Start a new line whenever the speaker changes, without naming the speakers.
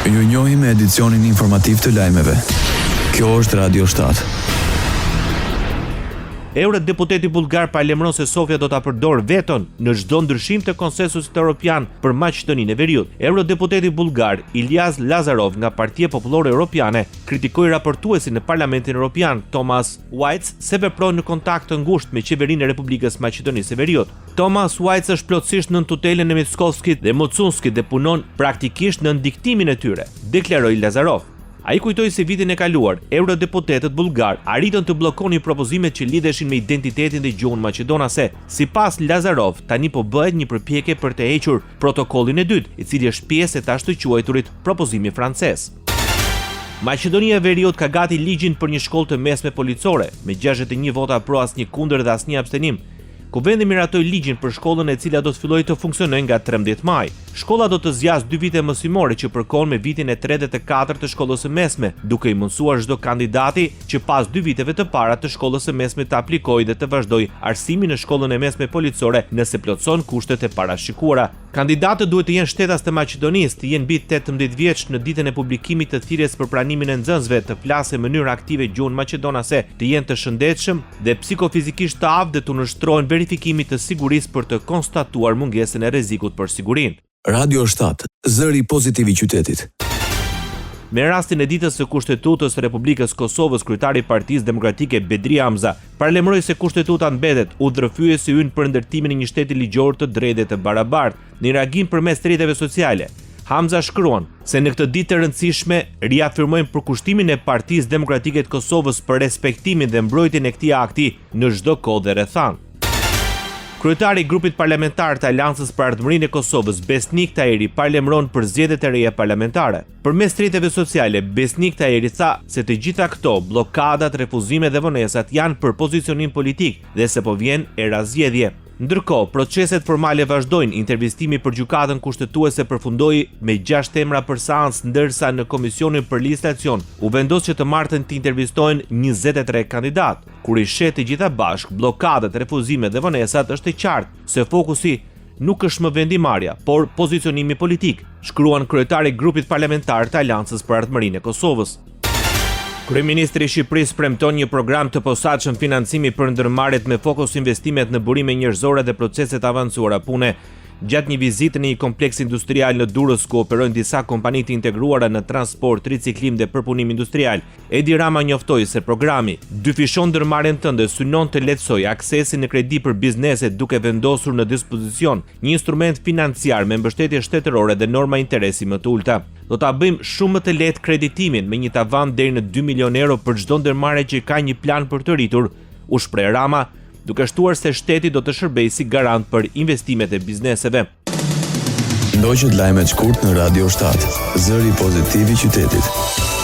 Ju njohim me edicionin informativ të lajmeve. Kjo është Radio 7.
Eurodeputeti bullgar paralajmëron se Sofia do ta përdorë veton në çdo ndryshim të konsensusit evropian për Maqedoninë e Veriut. Eurodeputeti bullgar Ilias Lazarov nga Partia Popullore Europiane kritikoi raportuesin në Parlamentin Evropian Thomas White se vepron në kontakt të ngushtë me qeverinë e Republikës Maqedonisë së Veriut. Thomas White është plotësisht nën tutelën e Mickovskit dhe Mocunskit dhe punon praktikisht në ndiktimin e tyre, deklaroi Lazarov. Ai kujtoi se vitin e kaluar, eurodeputetët bullgar arritën të bllokonin propozimet që lidheshin me identitetin dhe gjuhën maqedonase. Sipas Lazarov, tani po bëhet një përpjekje për të hequr protokollin e dytë, i cili është pjesë e tash të quajturit propozimi francez. Maqedonia e Veriut ka gati ligjin për një shkollë të mesme policore, me 61 vota pro, asnjë kundër dhe asnjë abstenim. Kuvendi miratoi ligjin për shkollën e cila do të fillojë të funksionojë nga 13 maj. Shkolla do të zgjasë 2 vite mësimore që përkon me vitin e 3 dhe të 4 të shkollës së mesme, duke i mundsuar çdo kandidati që pas 2 viteve të para të shkollës së mesme të aplikojë dhe të vazhdojë arsimin në shkollën e mesme policore nëse plotëson kushtet e parashikuara. Kandidatët duhet të jenë shtetas të Maqedonisë, të jenë mbi 18 vjeç në ditën e publikimit të thirrjes për pranimin e nxënësve, të flasë në mënyrë aktive gjuhën maqedonase, të jenë të shëndetshëm dhe psikofizikisht të aftë dhe të nënshtrohen verifikimit të sigurisë për të konstatuar mungesën e rrezikut për sigurinë.
Radio 7, zëri pozitiv I qytetit.
Me rastin e ditës së Kushtetutës së Republikës Kosovës, kryetari i Partisë Demokratike Bedri Hamza paralajmëroi se kushtetuta mbetet udhërfyesi ynë për ndërtimin e një shteti ligjor të drejtë të barabartë. Në reagim përmes rrjeteve sociale, Hamza shkruan se në këtë ditë të rëndësishme riafirmojmë përkushtimin e Partisë Demokratike të Kosovës për respektimin dhe mbrojtjen e këtij akti në çdo kohë dhe rrethan. Kryetari I grupit parlamentar të Aleancës për Ardhmërinë e Kosovës, Besnik Tahiri, paralajmëron për zgjedhjet e reja parlamentare. Përmes rrjeteve sociale, Besnik Tahiri tha se të gjitha këto bllokadat, refuzimet dhe vonesat janë për pozicionim politik dhe se po vjen era zgjedhje. Ndërkohë, proceset formale vazhdojnë. Intervistimi për gjykatën kushtetuese përfundoi me 6 emra për seancë, ndërsa në komisionin për licitacion u vendos që të martën të intervistohen 23 kandidat. Kur I shet të gjitha bashk, bllokadat, refuzimet dhe vonesat, është e qartë se fokusi nuk është më vendimarrja, por pozicionimi politik, shkruan kryetari I grupit parlamentar të Aleancës për Ardhmërinë e Kosovës. Kryeministri I Shqipërisë premton një program të posaçëm financimi për ndërmarrjet me fokus investimet në burime njerëzore dhe proceset avancuara pune. Gjatë një vizite në një kompleks industrial në Durrës ku operojnë disa kompani të integruara në transport, riciklim dhe përpunim industrial, Edi Rama njoftoi se programi dyfishon ndërmarrjen tënde, synon të lehtësojë aksesin në kredi për bizneset duke vendosur në dispozicion një instrument financiar me mbështetje shtetërore dhe norma interesi më të ulta. Do ta bëjmë shumë më të lehtë kreditimin me një tavan deri në 2 milion euro për çdo ndërmarrje që ka një plan për të rritur, u shpreh Rama, duke shtuar se shteti do të shërbejë si garant për investimet e bizneseve.
Ndoqët lajmet shkurt në Radio 7, zëri pozitiv I qytetit.